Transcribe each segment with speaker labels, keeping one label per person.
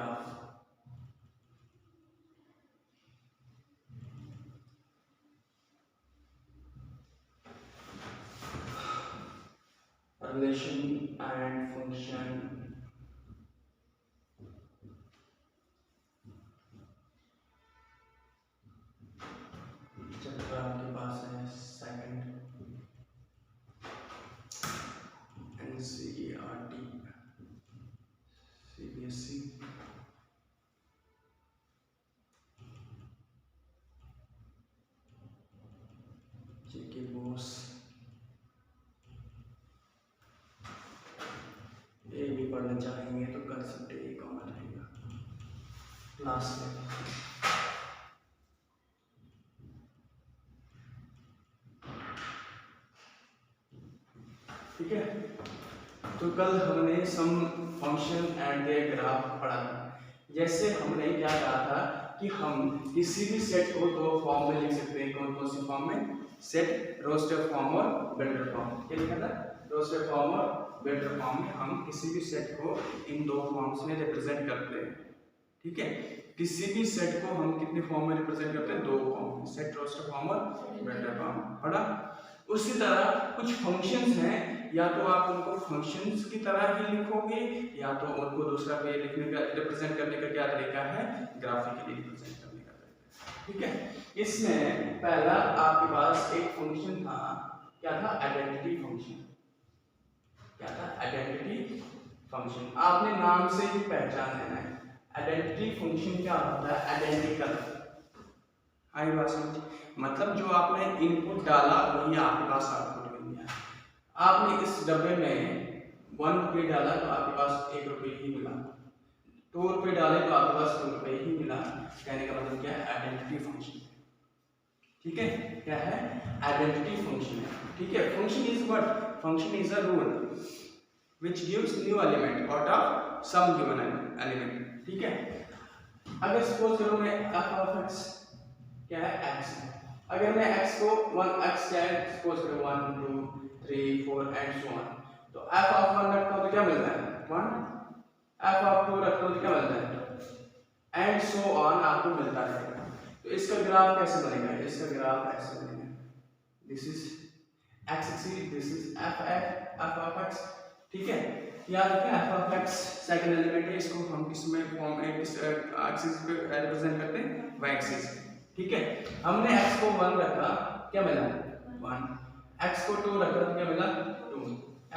Speaker 1: Graph. Relation and function chapter आपके पास है second NCERT CBSE JK Bose. ये भी पढ़ना चाहेंगे तो कर सकते, ये कॉमन रहेगा लास्ट में। ठीक है, तो कल हमने सम फंक्शन एंड देयर ग्राफ पढ़ा था। जैसे हमने क्या कहा था कि हम किसी भी सेट को दो फॉर्म में लिख सकते हैं। कौन कौन सी फॉर्म में? सेट, रोस्टर फॉर्म और बिल्डर फॉर्म। क्या लिखा था? रोस्टर फॉर्म और बिल्डर फॉर्म में हम किसी भी सेट को इन दो फॉर्म्स में रिप्रेजेंट करते हैं। ठीक है, किसी भी सेट को हम कितने फॉर्म में रिप्रेजेंट करते हैं? दो फॉर्म, सेट, रोस्टर फॉर्म और बिल्डर फॉर्म पढ़ा। उसी तरह कुछ फंक्शंस हैं, या तो आप उनको फंक्शंस की तरह ही लिखोगे या तो उनको दूसरा वे लिखने का, रिप्रेजेंट करने का क्या तरीका है? ग्राफिकली रिप्रेजेंट करने का तरीका। ठीक है, इसमें पहला आपके पास एक फंक्शन था, क्या था? Identity function. क्या था? Identity function. आपने नाम से ही पहचान लेना है। आइडेंटिटी फंक्शन क्या होता है? आइडेंटिकल। आई बात समझ? मतलब जो आपने इनपुट डाला वही आपके पास आउटपुट मिल गया। आपने इस डब्बे में 1 रुपये डाला तो आपके पास 1 रुपये ही मिला, 2 रुपये डाले तो आपके पास 2 रुपये ही मिला। कहने का मतलब क्या है? Identity function. ठीक है, क्या है? आइडेंटिटी फंक्शन है। ठीक है, function is what? Function is a rule which gives new element out of some given element। ठीक है, अगर सपोज करो मैं f of x क्या है? x है। अगर मैं x को 1x क्या है? सपोज करो 1 2 3 4 एंड सो ऑन, तो f of 1 रखता हूं तो क्या मिलता है? 1। f of 2 रखता हूं तो क्या मिलता है? एंड सो ऑन आपको मिलता रहेगा। तो इसका ग्राफ कैसे बनेगा? इसका ग्राफ ऐसे बनेगा, this is x axis, this is f of x। ठीक है, याद रखें f of x second element है, इसको हम किसमें फॉर्म में किस एक्सिस पे रिप्रेजेंट करते हैं? y axis. ठीक है, हमने x को 1 रखा, क्या मिला? 1। x को 2 रखा तो क्या मिला? 2।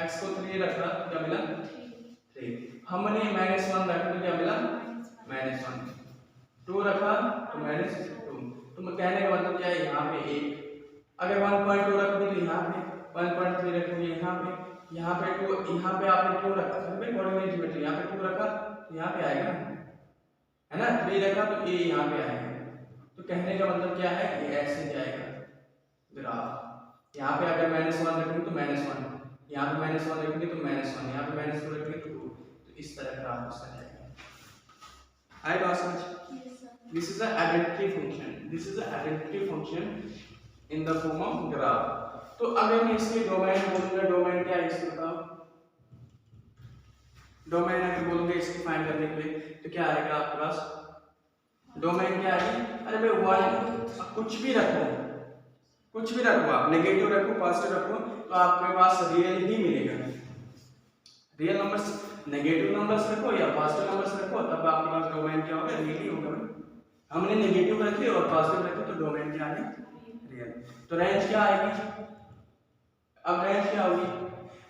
Speaker 1: x को 3 रखा तो क्या मिला? 3। हमने -1 रखा तो क्या मिला? -1। 2 रखा तो -2। तो कहने का मतलब क्या है? यहाँ पे 1। अगर 1.2 रखोगे तो यहाँ पे, 1.3 रखोगे यहाँ पे, यहाँ पे 2, यहाँ पे आपने 2 रखा तो भाई कोऑर्डिनेट ज्योमेट्री, यहाँ पे 2 रखा तो यहाँ पे आएगा, है ना? 3 रखा तो ये यहाँ पे आएगा। तो कहने का मतलब क्या है? ये ऐसे जाएगा ग्राफ। यहाँ पे अगर -1 रखेंगे तो -1, यहाँ पे -1 रखेंगे तो -1, यहाँ पे -2 रखेंगे तो 2। तो इस तरह ग्राफ उसका जाएगा। आई बात समझ? This is a identity function, this is a identity function in the form of graph. तो अगर मैं इसके डोमेन बोलूंगा, डोमेन क्या है इसके बताओ? डोमेन अगर बोलूंगा इसकी फाइंड करने के लिए तो क्या आएगा आपके पास? डोमेन क्या आएगी? अरे भाई 1 कुछ भी रखो, कुछ भी रखो, आप नेगेटिव रखो, पॉजिटिव रखो, तो आपके पास रियल ही मिलेगा। रियल नंबर्स, नेगेटिव नंबर्स रखो या पॉजिटिव नंबर्स रखो, तब आपके पास डोमेन क्या होगा? रियल ही होगा। हमने नेगेटिव रखे और पॉजिटिव रखे तो डोमेन क्या आएगा? रियल। तो रेंज क्या आएगी? अब रेंज क्या होगी?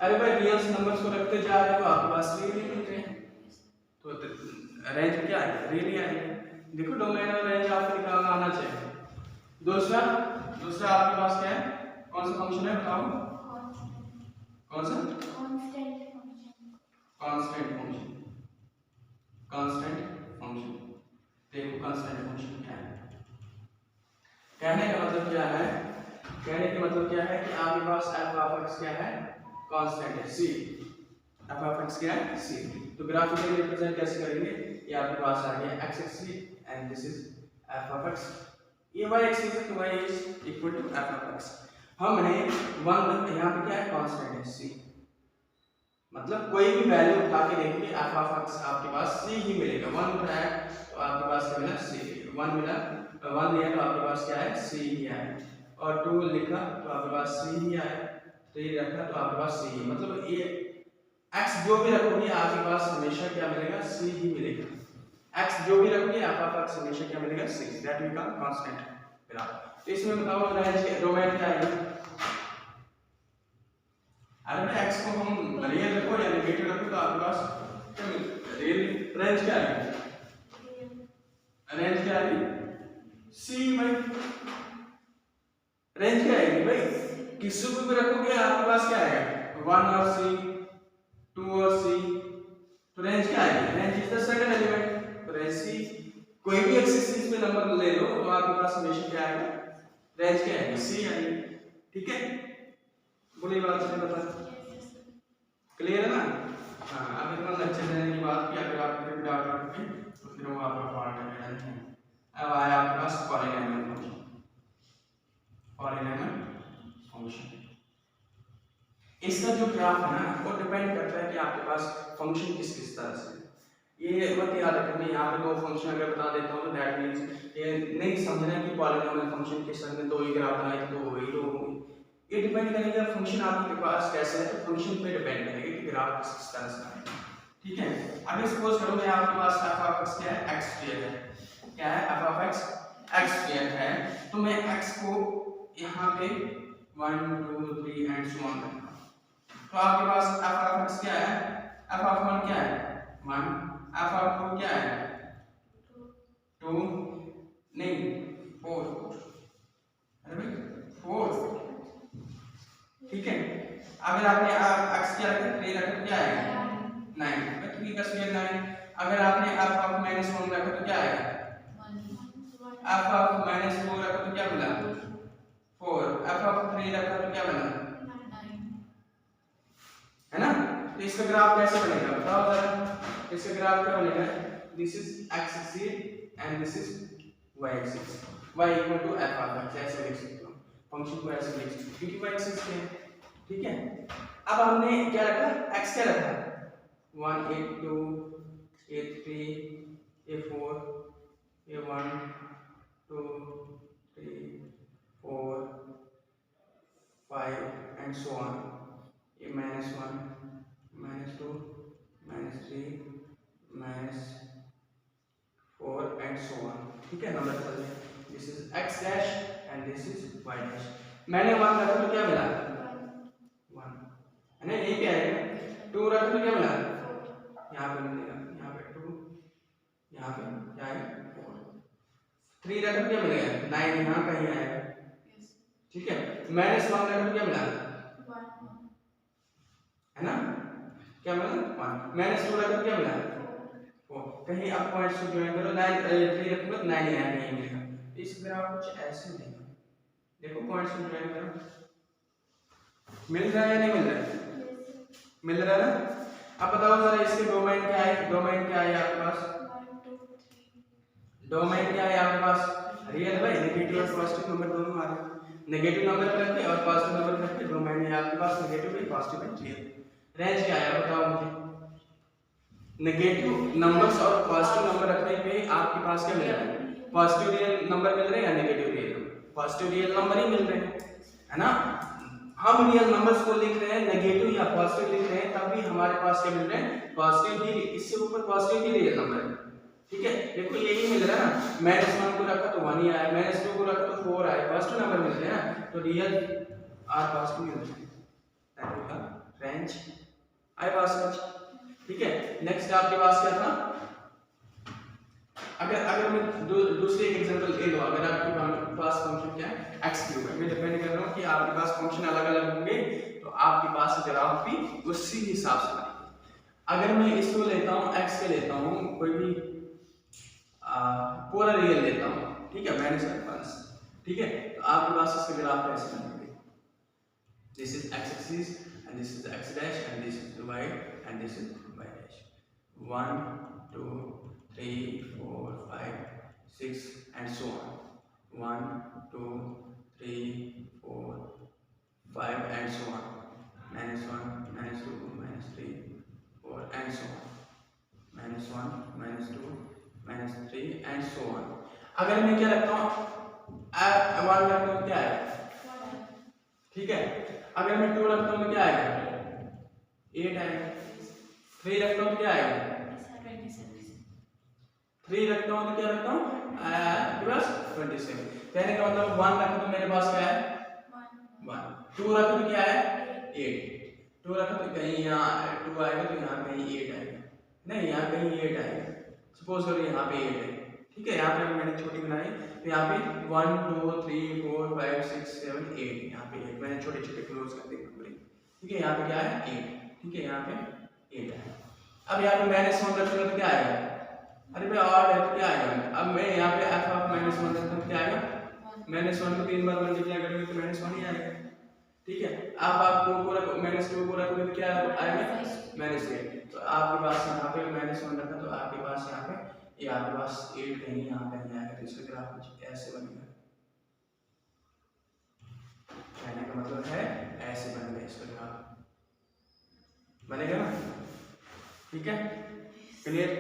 Speaker 1: अरे भाई रियल नंबर्स को रखते जा रहे हो तो आपके पास रियल ही मिल रहे हैं, तो रेंज क्या आएगा? रियल ही आएगा। देखो डोमेन और रेंज आपको निकालना आना चाहिए। दूसरा आपके पास क्या है? कौन सा फंक्शन है बताओ? कौन सा? Constant function. Constant function. देखो कांस्टेंट फंक्शन क्या है? कहने का मतलब क्या है? कहने का मतलब क्या है कि आपके पास f of x क्या है? कांस्टेंट है, c। f of x क्या है? c। तो ग्राफिकली रिप्रेजेंट कैसे करेंगे? ये आपके पास आ गया x axis and this is f of x। ये y एक्सिस है तो y is equal to f of x। हमने 1 यहाँ पे क्या है? कांस्टेंट है c, मतलब कोई भी वैल्यू उठा के देखोगे f of x आपके पास c ही मिलेगा, 1 उठ रहा है तो आपके पास क्या मिला सी, 1 मिला 1 लिया तो आपके पास क्या है सी ही आया, और 2 लिखा तो आपके पास सी ही आया, 3 रखा तो आपके पास सी ही, मतलब ये x जो भी रखोगे आपके पास हमेशा क्या मिलेगा सी ही मिलेगा, x जो भी रखोगे आपका x हमेशा क्या मिलेगा c, that we call constant graph. तो इसमें बताओ रेंज डोमेन क्या है, अगर मैं x को हम रियल रखो या नेगेटिव रखो तो आपके पास क्या मिलेगा, रियल रेंज क्या है, रेंज क्या है सी भाई, रेंज क्या आएगी भाई, किसी को भी रखोगे आपके पास क्या आएगा 1 और सी, 2 और सी, तो रेंज क्या आएगी, range is the second element, तो रेंज सी, कोई भी एक्सिस पे नंबर ले लो तो आपके पास हमेशा क्या आएगा, रेंज क्या आएगी सी आएगी, ठीक है, बोलिए बात से बता, क्लियर है ना। हाँ, अब इतना लेक्चर देने की बात की, अगर आप फिर डाउट रखोगे तो फिर वो आपका फॉर्मेट है। अब आया आपके पास पॉलीनॉमियल फंक्शन, पॉलीनॉमियल फंक्शन, इसका जो ग्राफ है ना वो डिपेंड करता है कि आपके पास फंक्शन किस किस तरह से, ये मत याद रखना यहाँ पे दो फंक्शन अगर बता देता हूँ तो दैट मींस ये नहीं समझना कि पॉलीनॉमियल फंक्शन के संग में दो ही ग्राफ बनाए तो वही दो होंगे, ये डिपेंड करेगा फंक्शन आपके पास कैसे है, तो फंक्शन पे डिपेंड करेगा कि ग्राफ किस तरह से आएगा, ठीक है। अगर सपोज करो मैं आपके पास f ऑफ x क्या है, x स्क्वायर है, क्या है f of x x square है, तो मैं x को यहाँ पे 1 2 3 एंड सो ऑन रखूंगा, तो आपके पास f ऑफ x क्या है, f ऑफ 1 क्या है 1, f ऑफ 2 क्या है 2, नहीं 4, अरे भाई 4, ठीक है। अगर आपने x क्या रखा 3 रखा तो क्या आएगा 9, 3 का स्क्वायर 9, अगर आपने f ऑफ -1 रखा तो क्या आएगा 1, f ऑफ -4 रखा तो क्या मिला 4, f ऑफ 3 रखा तो क्या मिला 9, है ना। तो इसका ग्राफ कैसे बनेगा बताओ जरा, इसका ग्राफ क्या बनेगा, this is x axis and this is y axis, y equal to f of x, ऐसे लिख सकते हो फंक्शन को, ऐसे लिख सकते हो क्योंकि y एक्सिस है, ठीक है। अब हमने क्या रखा, x क्या रखा 1 a 2 a 3 a 4 a 1 2 3 4 5 and so on, a -1 -2 -3 -4 and so on, ठीक है। नंबर चल रहे, this is x dash and this is y dash, मैंने 1 रखा तो क्या मिला 1, है ना, ये क्या है 2 रखा तो क्या मिला, यहाँ पे मिलेगा, यहाँ पे 2, यहाँ पे क्या है 4, 3 रखा तो क्या मिलेगा 9, यहाँ कहीं आएगा, ठीक है। -1 रखा तो क्या मिला 1, है ना, क्या मिला 1, -2 रखा तो क्या मिला 4, कहीं आप पॉइंट्स को ज्वाइन करो, 9 3 रखोगे तो 9 यहाँ कहीं मिलेगा, इस ग्राफ कुछ ऐसे नहीं, देखो पॉइंट्स को ज्वाइन करो, मिल रहा है या नहीं मिल रहा है, मिल रहा है ना। अब बताओ जरा इसके डोमेन क्या है, डोमेन क्या है आपके पास, डोमेन क्या है आपके पास रियल भाई, नेगेटिव और पॉजिटिव नंबर दोनों आ रहे हैं, नेगेटिव नंबर रखते और पॉजिटिव नंबर रखते, डोमेन है आपके पास नेगेटिव है पॉजिटिव है, रियल। रेंज क्या है बताओ मुझे, नेगेटिव नंबर्स और पॉजिटिव नंबर रखने पे आपके पास क्या मिल रहा है, पॉजिटिव रियल नंबर मिल रहे हैं या negative real number, positive real number ही मिल रहे हैं, है ना। हम रियल नंबर्स को लिख रहे हैं नेगेटिव या पॉजिटिव लिख रहे हैं तब भी हमारे पास क्या मिल रहे हैं पॉजिटिव ही, इससे ऊपर पॉजिटिव ही रियल नंबर है, ठीक है। देखो यही मिल रहा है ना, -1 को रखा तो 1 ही आया, -2 को रखा तो 4 आया, पॉजिटिव नंबर मिल रहे हैं ना, तो रियल आर पॉजिटिव मिल रहे हैं, that is the range I पास समझ, ठीक है। नेक्स्ट आपके पास क्या था, अगर मैं दूसरे एक एग्जांपल ले लो, अगर आपके पास फंक्शन क्या है x3 है, मैं डिपेंड कर रहा हूं कि आपके पास फंक्शन अलग-अलग होंगे तो आपके पास ग्राफ भी उसी हिसाब से बनेगा। अगर मैं इसको लेता हूं x के लेता हूं कोई भी पूरा रियल लेता हूं, ठीक है, -1, ठीक है, तो आपके पास इसका ग्राफ कैसे बनेगा, this is x axis and this is x dash and this is y and this is y dash, 1 2 3 4 5 6 and so on, 1 2 3 4 5 and so on, -1 -2 -3 4 and so on, -1 -2 3 and so on. अगर मैं क्या रखता हूँ 1 रखता हूँ क्या आएगा, ठीक है। अगर मैं 2 रखता हूँ तो क्या आएगा 8 आएगा। 3 रखता हूँ तो क्या आएगा 3 रखता हूँ तो क्या रखता हूँ आपके पास 27। कहने का मतलब 1 रखा तो मेरे पास क्या है 1, 2 रखा तो क्या है 8, 2 रखा तो कहीं यहाँ 2 आएगा तो यहाँ कहीं 8 आएगा, नहीं यहाँ कहीं 8 आएगा। सपोज करो यहाँ पे 8 है, ठीक है। यहाँ पे मैंने छोटी बनाई तो यहाँ पे 1 2 3 4 5 6 7 8, यहाँ पे 8 मैंने छोटे छोटे क्लोज कर दिए पूरी, ठीक है। यहाँ पे क्या है 8, ठीक है, यहाँ पे 8 है। अब यहाँ पे माइनस 1 रखूंगा तो क्या आएगा, अरे भाई ऑड है तो क्या आएगा। अब मैं यहाँ पे f ऑफ -1 रखता हूँ क्या आएगा -1 को 3 बार मल्टीप्लाई करेंगे तो -1 ही आएगा, ठीक है। अब आप 2 को रखो -2 को रखोगे तो क्या आएगा -8। तो आपके पास यहाँ पे -1 रखा तो आपके पास यहाँ पे ये आपके पास 8 कहीं यहाँ कहीं आएगा, तो इसका ग्राफ कुछ ऐसे बनेगा। कहने का मतलब है ऐसे बनेगा, इसका ग्राफ बनेगा ना, ठीक है, क्लियर।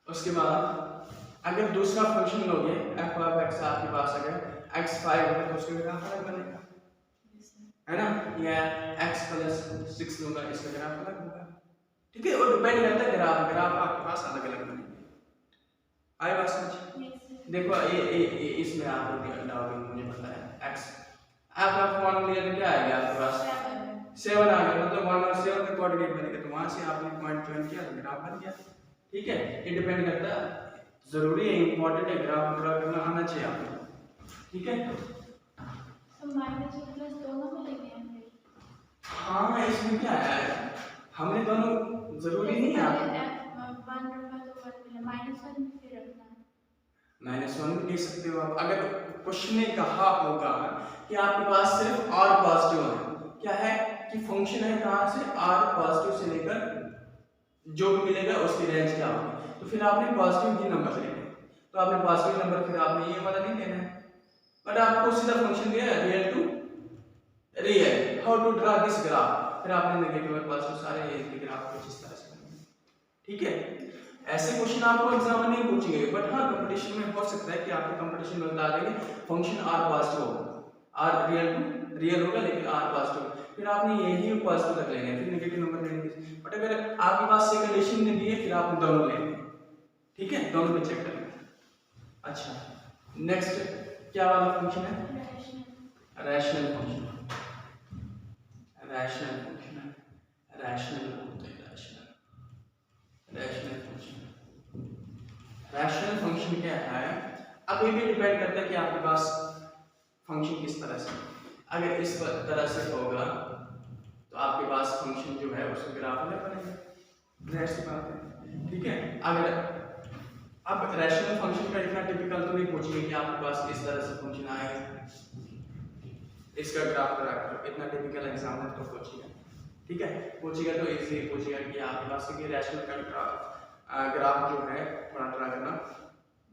Speaker 1: उसके बाद अगर दूसरा फंक्शन लोगे f ऑफ x आपके पास अगर x 5 है तो उसका ग्राफ अलग बनेगा, है ना, या x प्लस 6 लूंगा इसका ग्राफ अलग होगा, ठीक है। और डिपेंड करता है ग्राफ आपके पास अलग अलग बनेंगे। आई बात समझ। देखो ये इसमें आप डालोगे, मुझे पता है x f ऑफ 1 लिया तो क्या आएगा आपके पास 7 आ गया, मतलब 1 और 7 का कोऑर्डिनेट बनेगा, तो वहां से आपने पॉइंट ज्वाइन किया तो ग्राफ बन गया, ठीक है। ये डिपेंड करता है, जरूरी है, इंपॉर्टेंट है, ग्राफ ड्रा करना आना चाहिए आपको, ठीक है।
Speaker 2: तो माइनस प्लस दोनों में लेंगे हम,
Speaker 1: हाँ इसमें क्या है, हमने दोनों जरूरी नहीं है
Speaker 2: -1 रखा तो -1 फिर रखना
Speaker 1: -1 ले सकते हो आप। अगर क्वेश्चन ने कहा होगा कि आपके पास सिर्फ r पॉजिटिव है, क्या है कि फंक्शन है कहाँ से r पॉजिटिव से लेकर जो भी मिलेगा उसकी रेंज क्या होगी, तो फिर आपने पॉजिटिव ही नंबर लेने, तो आपने पॉजिटिव नंबर फिर आपने ये वाला नहीं लेना है, बट आपको सीधा फंक्शन दिया है real to real, how to draw this graph, फिर आपने नेगेटिव और पॉजिटिव सारे ये ग्राफ कुछ इस तरह से बनाए, ठीक है। ऐसे क्वेश्चन आपको एग्जाम में नहीं पूछेंगे, बट हाँ कंपटीशन में हो सकता है कि आपके कंपटीशन में बता देंगे फंक्शन r पॉजिटिव होगा, r रियल टू रियल होगा लेकिन r पॉजिटिव, फिर आपने यही पॉजिटिव रख लेंगे, फिर नेगेटिव नंबर लेंगे। बट अगर आपके पास से कंडीशन नहीं दी है फिर आप दोनों लेंगे, ठीक है, दोनों पे चेक करेंगे। अच्छा नेक्स्ट क्या वाला फंक्शन है, रैशनल फंक्शन, रैशनल फंक्शन है, रैशनल रैशनल फंक्शन क्या है। अब ये भी डिपेंड करता है कि आपके पास फंक्शन किस तरह से, अगर इस तरह से होगा तो आपके पास फंक्शन जो है उसका ग्राफ अलग बनेगा, जाहिर सी बात है, ठीक है। अगर अब रैशनल फंक्शन का इतना टिपिकल तो नहीं पूछेंगे कि आपके पास इस तरह से फंक्शन आएगा इसका ग्राफ ड्रा करो, इतना टिपिकल एग्जाम्पल तो पूछेगा, ठीक है। पूछेगा तो इसलिए पूछेगा कि आपके पास क्योंकि रैशनल का ग्राफ जो है थोड़ा ड्रा करना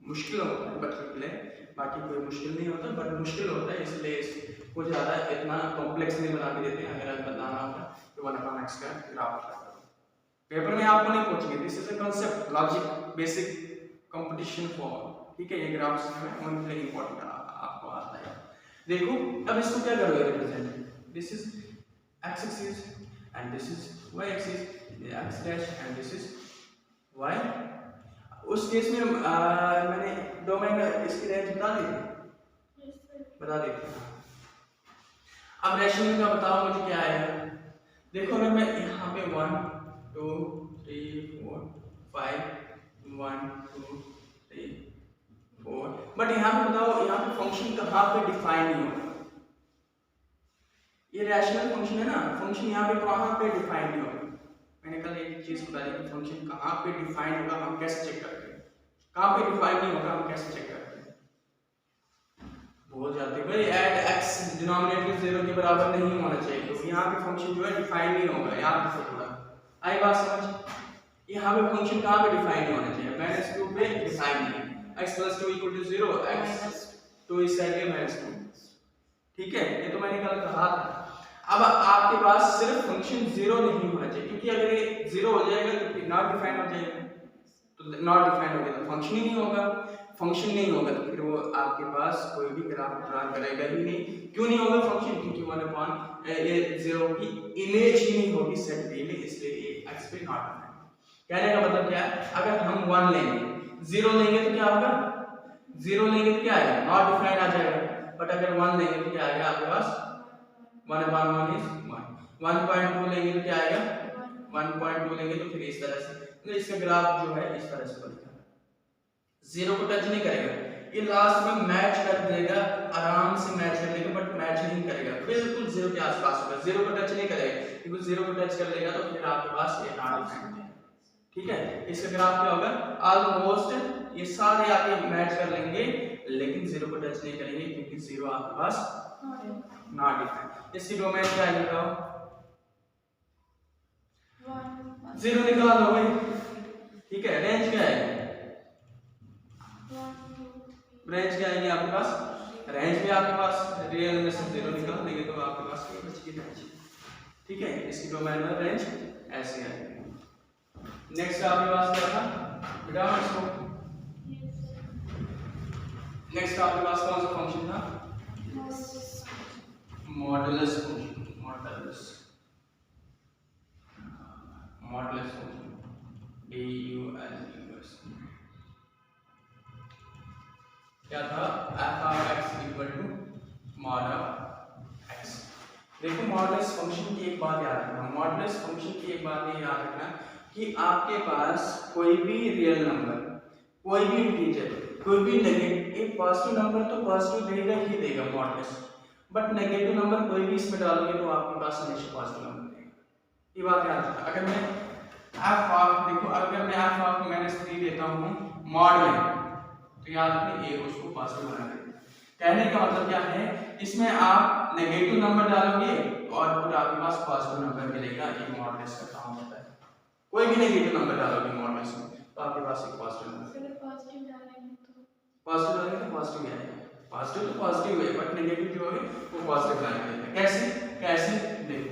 Speaker 1: मुश्किल होता है बच्चों के लिए, बाकी कोई मुश्किल नहीं होता, बट मुश्किल होता है इसलिए इसको ज़्यादा इतना कॉम्प्लेक्स नहीं बना के देते हैं। अगर बताना होता तो 1/x का ग्राफ ड्रा करो, पेपर में आपको नहीं पूछेंगे, this is a concept logic basic competition for, ठीक है। ये ग्राफ्स में ओनली इंपॉर्टेंट आपको आता है। देखो अब इसको क्या करोगे represent, this is x axis and this is y axis, x dash and this is y। उस केस में मैंने डोमेन इसकी रेंज बता दी थी। अब रैशनल का बताओ मुझे क्या आएगा। देखो अगर मैं यहाँ पे 1 2 3 4 5 1 2 3 4, बट यहाँ पे बताओ यहाँ पे फंक्शन कहाँ पे डिफाइन नहीं होगा, ये रैशनल फंक्शन है ना, फंक्शन यहाँ पे कहाँ पे डिफाइन नहीं होगा। मैंने कल एक चीज बता दी कि फंक्शन कहाँ पे डिफाइन होगा हम कैसे चेक करते हैं, कहाँ पे डिफाइन नहीं होगा हम कैसे चेक करते हैं, भूल जाते हैं भाई ऐड x डिनोमिनेटर 0 के बराबर नहीं होना चाहिए, तो यहाँ पे फंक्शन जो है डिफाइन नहीं होगा, याद रखो थोड़ा, आई बात समझ। यहाँ पे फंक्शन कहाँ पे डिफाइन नहीं होना चाहिए, -2 पे डिफाइन नहीं, x + 2 = 0, x 2 इस साइड के -2, ठीक है, ये तो मैंने कल कहा था। अब आपके पास सिर्फ फंक्शन 0 नहीं होना चाहिए, क्योंकि अगर ये 0 हो जाएगा तो फिर नॉट डिफाइन हो जाएगा, तो नॉट डिफाइंड हो गया तो फंक्शन ही नहीं होगा। फंक्शन नहीं होगा तो फिर वो आपके पास कोई भी ग्राफ ड्रा करेगा ही नहीं। क्यों नहीं होगा फंक्शन? क्योंकि 1/0 की इमेज ही नहीं होगी सेट बी में, इसलिए ये एक्स पे नॉट है। कहने का मतलब क्या है, अगर हम 1 लेंगे 0 लेंगे तो क्या होगा, 0 लेंगे तो क्या आएगा, नॉट डिफाइंड आ जाएगा। बट अगर 1 लेंगे तो क्या आएगा आपके पास, 1/1 इज 1। 1.2 लेंगे तो क्या आएगा, 1.2 लेंगे तो फिर इस तरह से, तो इसका ग्राफ जो है इस तरह से बनेगा। 0 को टच नहीं करेगा, ये लास्ट में मैच कर देगा, आराम से मैच कर देगा, बट मैच नहीं करेगा, बिल्कुल 0 के आसपास होगा। 0 को टच नहीं करेगा, क्योंकि 0 को टच कर लेगा तो फिर आपके पास ये नॉट डिफाइंड है। ठीक है, इसका ग्राफ क्या होगा, ऑलमोस्ट ये सारे आके मैच कर लेंगे, लेकिन 0 को टच नहीं करेंगे, क्योंकि 0 आपके पास नॉट डिफाइंड। इसकी डोमेन क्या है बताओ, 0 निकाल लो भाई। ठीक है, रेंज क्या है, रेंज क्या आएंगे आपके पास, रेंज में आपके पास रियल में से 0 निकाल देंगे तो आपके पास क्या बचेगी, रेंज। ठीक है, इसकी डोमेन में रेंज ऐसे आएगी। नेक्स्ट आपके पास क्या था बेटा, इसको नेक्स्ट आपके पास कौन सा फंक्शन था, modulus function. Modulus function DULUS क्या था, f(x) = mod of x। देखो मॉडुलस फंक्शन की एक बात याद रखना, मॉडुलस फंक्शन की एक बात ये याद रखना कि आपके पास कोई भी रियल नंबर, कोई भी इंटीजर, कोई भी नेगेटिव, पॉजिटिव नंबर तो पॉजिटिव देगा ही देगा मॉडुलस, बट नेगेटिव नंबर कोई भी इसमें डालोगे तो आपके पास हमेशा पॉजिटिव नंबर देगा। ये बात याद रखना। अगर मैं f ऑफ, देखो अगर मैं f ऑफ -3 लेता हूँ मॉड में, तो याद रखिए ये उसको पॉजिटिव बना देगा। कहने का मतलब क्या है, इसमें आप नेगेटिव नंबर डालोगे और फिर आपके पास पॉजिटिव नंबर मिलेगा। ये मॉडुलस का काम होता है, कोई भी नेगेटिव नंबर डालोगे मॉडुलस में तो आपके पास एक पॉजिटिव नंबर,
Speaker 2: अगर पॉजिटिव डालेंगे तो
Speaker 1: पॉजिटिव ही आएगा। पॉजिटिव तो पॉजिटिव है, बट नेगेटिव जो है वो पॉजिटिव आएगा। कैसे देखो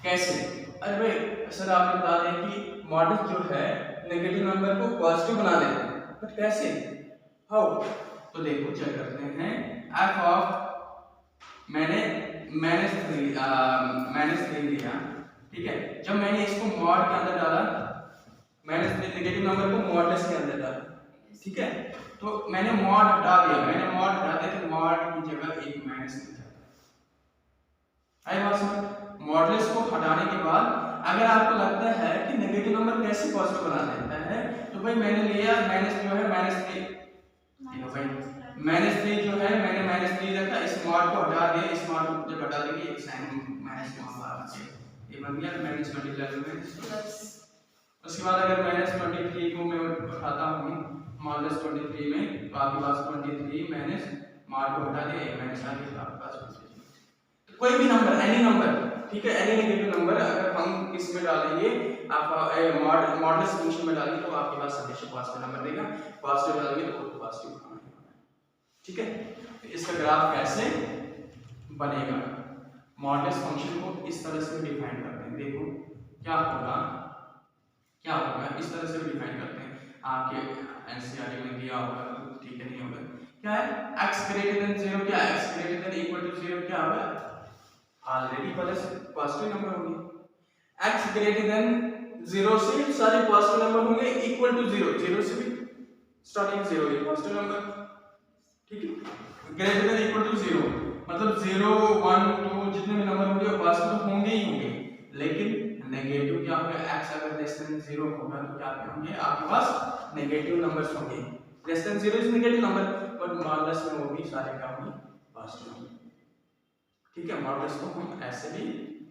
Speaker 1: कैसे, अरे भाई सर आपने बता दें कि मॉडुलस जो है नेगेटिव नंबर को पॉजिटिव बना देता है, बट कैसे, हाउ, तो देखो चेक करते हैं। f ऑफ मैंने -3 लिया, ठीक है, जब मैंने इसको मॉड के अंदर डाला, मैंने नेगेटिव नंबर को मॉडुलस के अंदर डाला, ठीक है, तो मैंने मॉड हटा दिया, तो मॉड की जगह एक माइनस लिखा। आई बात समझ, मॉडुलस को हटाने के बाद अगर आपको लगता है कि नेगेटिव नंबर कैसे पॉजिटिव बना देता है, तो भाई मैंने लिया माइनस जो है -3, देखो भाई -3 जो है मैंने -3 रखा, इस मॉड को हटा दिया, इस मॉड को जब हटा देंगे एक साइन माइनस के वहां आ गया, ये बन गया -23। उसके बाद अगर -23 को मैं उठाता हूँ मॉडुलस 23 में, तो आपके पास 23 माइनस मॉड को हटा दिया, एक माइनस आ गया, तो आपके पास कोई भी नंबर, एनी नंबर, ठीक है, एनी नेगेटिव नंबर अगर हम इसमें डालेंगे, आप मॉडुलस फंक्शन में डालेंगे तो आपके पास हमेशा पॉजिटिव नंबर देगा, पॉजिटिव डालेंगे तो पॉजिटिव आएगा। ठीक है, तो इसका ग्राफ कैसे बनेगा, मॉडुलस फंक्शन को इस तरह से डिफाइन करते हैं। देखो क्या होगा, इस तरह से डिफाइन करते हैं, आपके एनसीईआरटी में दिया होगा, ठीक है, नहीं होगा, क्या है, x ग्रेटर देन 0, क्या है, x greater than equal to 0 क्या होगा, ऑलरेडी प्लस पॉजिटिव नंबर होंगे। x ग्रेटर देन 0 से सारे पॉजिटिव नंबर होंगे, इक्वल टू 0, 0 से भी स्टार्टिंग 0 है पॉजिटिव नंबर, ठीक है, ग्रेटर देन इक्वल टू 0 मतलब 0 1 2 जितने भी नंबर होंगे वो पॉजिटिव होंगे ही होंगे, लेकिन नेगेटिव क्या होगा, x अगर लेस देन 0 होगा तो क्या होंगे, आपके पास नेगेटिव नंबर्स होंगे। Less than 0 is negative number, but modulus में वो भी सारे क्या होंगे, पॉजिटिव होंगे। ठीक है, मॉडुलस को हम ऐसे भी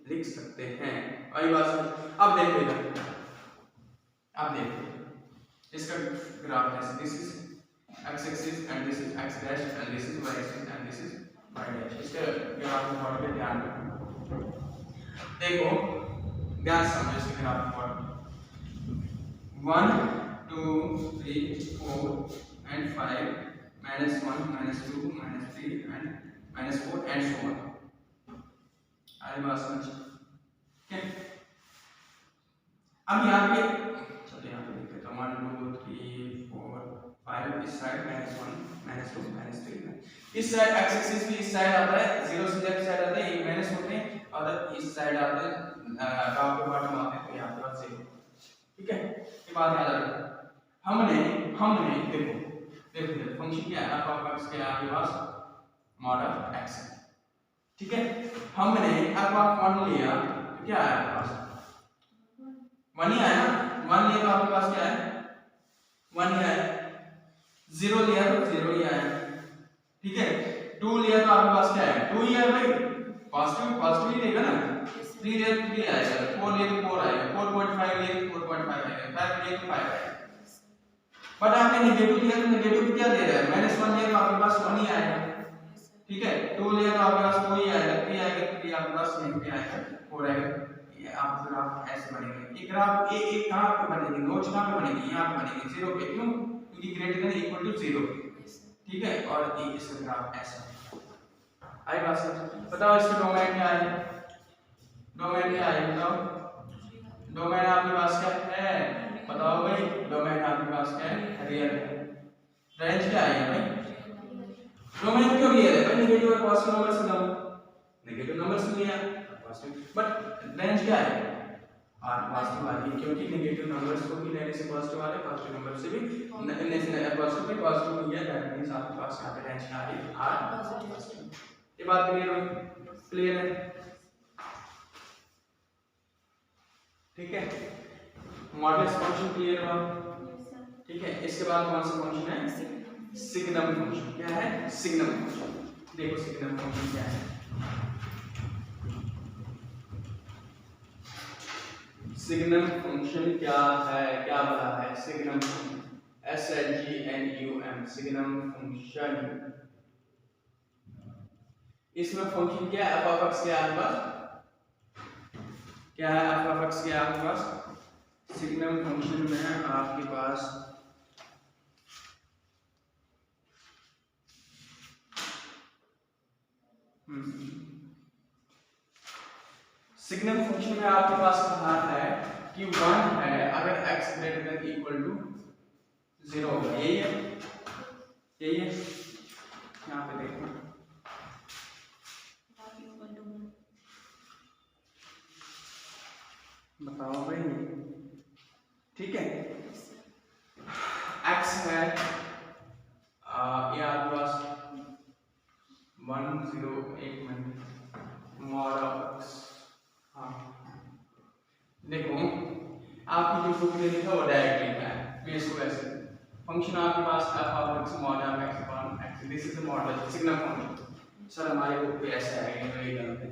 Speaker 1: लिख सकते हैं। वही बात समझ, अब देखो इधर, अब देखो इसका ग्राफ है, this is x axis and this is x dash and this is y axis and this is y dash. इसका ग्राफ में थोड़ा ध्यान रखना, देखो ध्यान समझो इसके ग्राफ को, 1 2 3 4 and 5 -1 -2 -3 and -4 and so on। आई बात समझ, ठीक है, अब यहाँ पे चलिए यहाँ पे लिख देता हूँ 1 2 3 4 5 इस साइड -1 -2 -3 इस साइड एक्स एक्सिस भी इस साइड आता है, 0 से लेफ्ट साइड आता है, ये माइनस होते हैं और इस साइड आते हैं ग्राफ के बॉटम आते हैं, तो यहाँ पर 0। ठीक है, ये बात याद रखो। हमने देखो फंक्शन क्या है, f (x) के आपके पास mod of x है। ठीक है, हमने f (1) लिया तो क्या है आपके पास 1 ही आया ना, 1 लिया तो आपके पास क्या है 1 ही आया, 0 लिया तो 0 ही आया। ठीक है, 2 लिया तो आपके पास क्या है 2 ही आया भाई, पॉजिटिव ही देगा ना, 3 लिया तो 3 आएगा, 4 लिया तो 4 आएगा, 4.5 लिया तो 4.5 आएगा, 5 लिया तो 5 आएगा। बट आपने नेगेटिव लिया तो नेगेटिव क्या दे रहा है, -1 लिया तो आपके पास 1 ही आएगा। ठीक है, 2 लिया तो आपके पास 2 ही आएगा, 3 आएगा तो 3 आपके पास नहीं आएगा, 4 आएगा। ये आप ग्राफ ऐसे बनेंगे, ये ग्राफ ए कहां पे बनेगी, नोच कहां पे बनेगी, यहां पे बनेगी 0 पे, क्यों, क्योंकि ग्रेटर देन इक्वल टू 0। ठीक है, और ये इसका ग्राफ ऐसा आई बात समझ। बताओ इसका डोमेन क्या है, डोमेन क्या है बताओ, डोमेन आपके पास क्या है बताओ भाई, डोमेन आपके पास क्या है रियल है। रेंज क्या है भाई, डोमेन क्यों रियल है भाई, नेगेटिव और पॉजिटिव नंबर से कम, नेगेटिव नंबर से लिया पॉजिटिव, बट रेंज क्या है और पॉजिटिव वाली, क्योंकि नेगेटिव नंबर्स को भी लेने से पॉजिटिव आ रहे, पॉजिटिव नंबर से भी पॉजिटिव लिया, दैट मींस आपके पास यहां पे रेंज क्या आ रही है आर पॉजिटिव। ये बात क्लियर है। ठीक है, मॉडुलस फंक्शन क्लियर हुआ। ठीक है, इसके बाद कौन सा फंक्शन है, सिग्नम फंक्शन। क्या है सिग्नम फंक्शन, देखो सिग्नम फंक्शन क्या है। सिग्नम फंक्शन क्या है, क्या बोला है signum function, SIGNUM signum function. इसमें फंक्शन क्या है, f(x) क्या है आपके पास, क्या है f(x) क्या है आपके पास, सिग्नम फंक्शन में आपके पास सिग्नम फंक्शन में आपके पास कहा है कि 1 है अगर x greater than equal to 0 होगा, यही है यहाँ पे देखो, बताओ भाई। ठीक है, x है ये आपके पास 1 0 1 mod of x। हाँ देखो आपकी जो बुक में लिखा वो डायरेक्ट लिखा है, तो इसको ऐसे फंक्शन आपके पास f(x) mod of x upon x, this is the model signum function. Sir हमारी बुक पे ऐसा है, ये गलत है,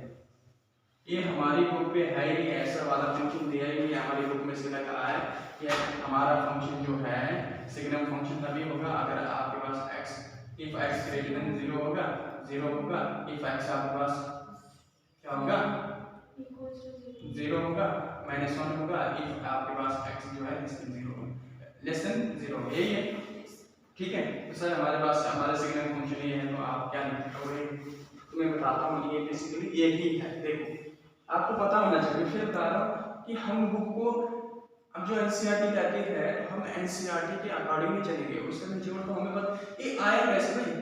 Speaker 1: ये हमारी बुक पे है ही ऐसा वाला फंक्शन दिया ही नहीं, हमारी बुक में सीधा कहा है कि हमारा फंक्शन जो है सिग्नम फंक्शन तभी होगा अगर आपके पास x if x greater than 0 होगा, 0 होगा, if x आपके पास क्या होगा 0 होगा, -1 होगा, if आपके पास x जो है लेस देन 0, यही है। ठीक है, तो सर हमारे पास हमारा सिग्नम फंक्शन ये है, तो आप क्या लिखोगे, तो मैं बताता हूँ ये बेसिकली यही है। देखो आपको पता होना चाहिए, फिर बता रहा हूँ कि हम बुक को अब जो एनसीईआरटी कहती है हम एनसीईआरटी के अकॉर्डिंग ही चलेंगे, उससे में जीवन को हमें पता ये आया कैसे भाई।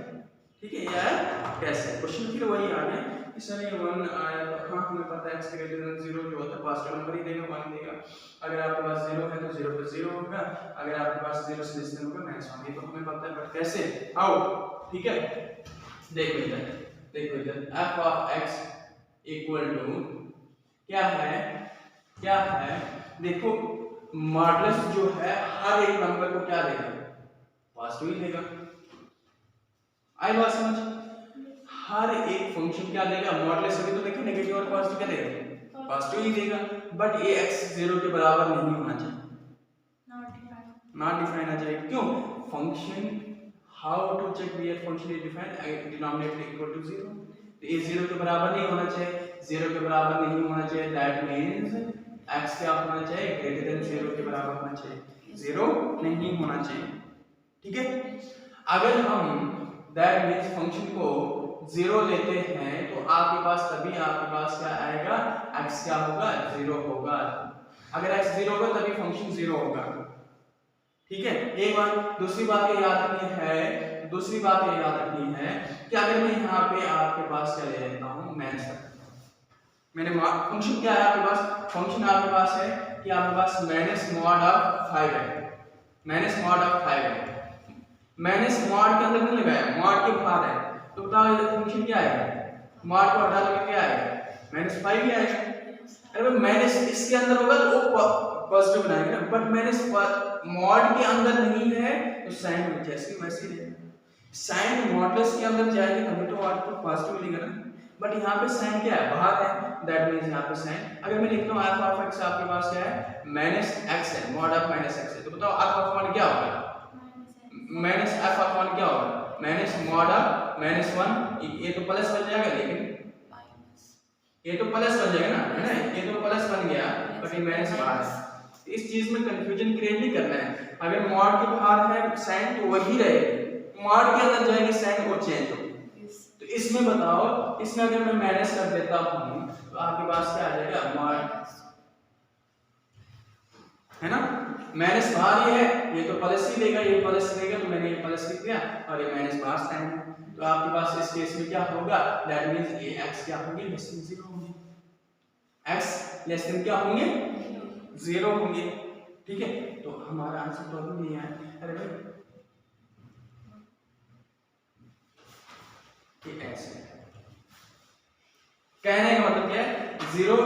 Speaker 1: ठीक है, ये आया कैसे, क्वेश्चन फिर वही आ गया कि सर ये 1 आया तो हाँ हमें पता है x ग्रेटर देन 0 जो होता है पॉजिटिव नंबर ही देगा, 1 देगा। अगर आपके पास 0 है तो 0 पे 0 होगा, अगर आपके पास 0 से लेस देन होगा -1, ये तो हमें पता है, बट कैसे हाउ। ठीक है, देखो इधर f of x equal to क्या है देखो मॉडुलस जो है हर एक नंबर को क्या देगा पॉजिटिव ही देगा, आई बात समझ। हर एक फंक्शन क्या देगा मॉडुलस, अभी तो देखिए नेगेटिव और पॉजिटिव क्या देगा पॉजिटिव ही देगा, बट ये x 0 के बराबर नहीं होना चाहिए, नॉट डिफाइन आ जाएगा, क्यों function how to check where function is defined denominator equal to 0, तो ये 0 के बराबर नहीं होना चाहिए, 0 के बराबर नहीं होना चाहिए, दैट मींस x क्या होना चाहिए ग्रेटर देन 0 के बराबर होना चाहिए, 0 नहीं होना चाहिए। ठीक है, अगर हम दैट मींस फंक्शन को 0 लेते हैं तो आपके पास तभी आपके पास क्या आएगा x क्या होगा 0 होगा, अगर x 0 होगा तभी फंक्शन 0 होगा। ठीक है, एक बात। दूसरी बात ये याद रखनी है कि अगर मैं यहाँ पे आपके पास क्या ले लेता हूँ, माइनस मैंने फंक्शन क्या है आपके पास, फंक्शन आपके पास है कि आपके पास माइनस मॉड ऑफ 5 है, माइनस मॉड ऑफ 5 है, माइनस मॉड के अंदर नहीं लगाया, मॉड के बाहर है, तो बताओ ये फंक्शन क्या है, मॉड को हटा दोगे क्या आएगा, -5 ही आएगा। अरे भाई माइनस इसके अंदर होगा तो वो पॉजिटिव बनाएंगे ना, बट माइनस मॉड के अंदर नहीं है तो साइन जैसे वैसे ही रहेगा। साइन मॉडलेस के अंदर जाएंगे तभी तो आउटपुट पॉजिटिव मिलेगा ना, बट यहाँ पे साइन क्या है, बाहर है, दैट मींस यहाँ पे साइन, अगर मैं लिखता हूँ अल्फा ऑफ x आपके पास क्या है, -x है, मॉड ऑफ -x है, तो बताओ अल्फा ऑफ 1 क्या होगा, माइनस अल्फा ऑफ 1 क्या होगा, माइनस मॉड ऑफ -1, ये तो प्लस बन जाएगा, लेकिन ये तो प्लस बन जाएगा ना, है ना, ये तो प्लस बन गया बट ये माइनस बाहर है। इस चीज में कंफ्यूजन क्रिएट नहीं करना है, अगर मॉड के बाहर है साइन तो वही रहेगी, मॉड के अंदर जाएगी साइन वो चेंज होगी। तो इसमें बताओ, इसमें अगर मैं माइनस कर देता हूं तो आपके पास क्या आ जाएगा, मॉड, है ना, माइनस बाहर ही है, ये तो प्लस ही देगा, ये प्लस देगा, तो मैंने ये प्लस लिख दिया और ये माइनस बाहर साइन है, तो आपके पास इस केस में क्या होगा, दैट मींस ये x क्या होंगे, लेस देन 0 होंगे, x लेस देन क्या होंगे, 0 होंगे। ठीक है, तो हमारा आंसर प्रॉब्लम नहीं है। अरे भाई ये ऐसे कहने का मतलब क्या है, 0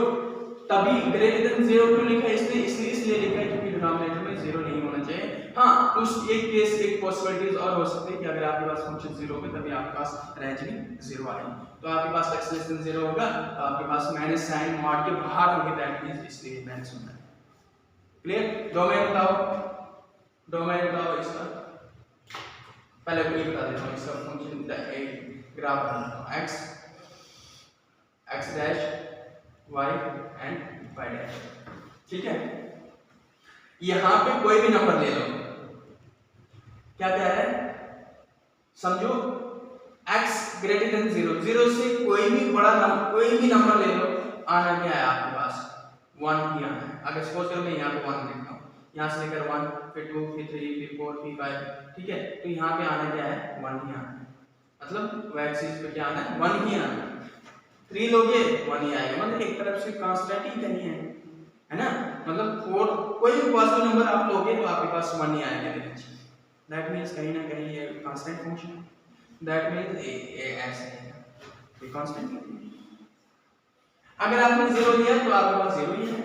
Speaker 1: तभी ग्रेटर देन 0 क्यों लिखा है इसलिए लिखा है क्योंकि डिनोमिनेटर में 0 नहीं होना चाहिए। हाँ, उस एक केस एक पॉसिबिलिटीज और हो सकती है कि अगर आपके पास फंक्शन 0 होगा तभी आपके पास रेंज में 0 आएगी, तो आपके पास x लेस देन 0 होगा तो आपके पास माइनस साइन मॉड के बाहर होगी, दैट मींस इसलिए माइनस होना है। क्लियर, डोमेन बताओ इसका, पहले मैं बता देता हूं इसका फंक्शन ग्राफ बनाता हूं, x dash y and y dash. ठीक है, यहां पे कोई भी नंबर ले लो, क्या कह रहा है, समझो x ग्रेटर देन 0, 0 से कोई भी बड़ा नंबर, कोई भी नंबर ले लो, आना क्या है आपके पास, 1 ही आना है। अगर सपोज करो मैं यहाँ पे 1 लिखता हूँ, यहाँ से लेकर 1 फिर 2 फिर 3 फिर 4 फिर 5, ठीक है, तो यहाँ पे आना क्या है, 1 ही आना है, मतलब वो एक्सिस पे क्या आना है, 1 ही आना है। 3 लोगे 1 ही आएगा, मतलब एक तरफ से कांस्टेंट ही कहीं है ना, मतलब 4 कोई भी पॉजिटिव नंबर आप लोगे तो आपके पास 1 ही आएगा, दैट मींस कहीं ना कहीं ये कांस्टेंट फंक्शन है, दैट मींस ये ऐसे है, ये कांस्टेंट। अगर आपने 0 लिया तो आपके पास 0 ही है,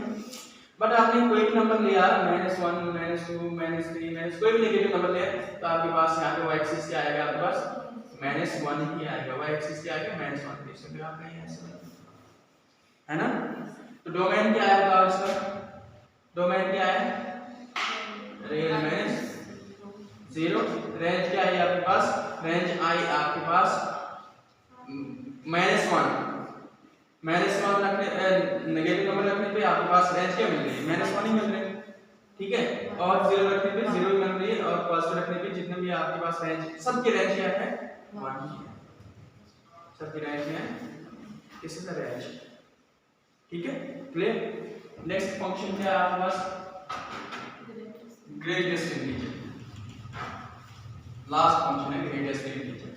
Speaker 1: बट आपने कोई भी नंबर लिया, -1 -2 -3 कोई भी नेगेटिव नंबर लिया तो आपके पास यहाँ पे y एक्सिस क्या आएगा, आपके पास -1 ही आएगा, y एक्सिस क्या आएगा, -1, इसे ग्राफ नहीं है ऐसे, है ना। तो डोमेन क्या है बताओ इसका, डोमेन क्या है, रियल -0, रेंज क्या है आपके पास, रेंज आई आपके पास -1 रखने, नेगेटिव नंबर रखने पे आपके पास रेंज क्या मिल रही है, -1 ही मिल रही है, ठीक है, और 0 रखने पे 0 ही मिल रही है, और पॉजिटिव रखने पे जितने भी आपके पास रेंज, सबकी रेंज क्या है, 1 ही है, सबकी रेंज क्या है, दिस इज द रेंज। ठीक है, क्लियर। नेक्स्ट फंक्शन क्या है आपके पास, ग्रेटेस्ट इंटीजर, लास्ट फंक्शन है greatest integer,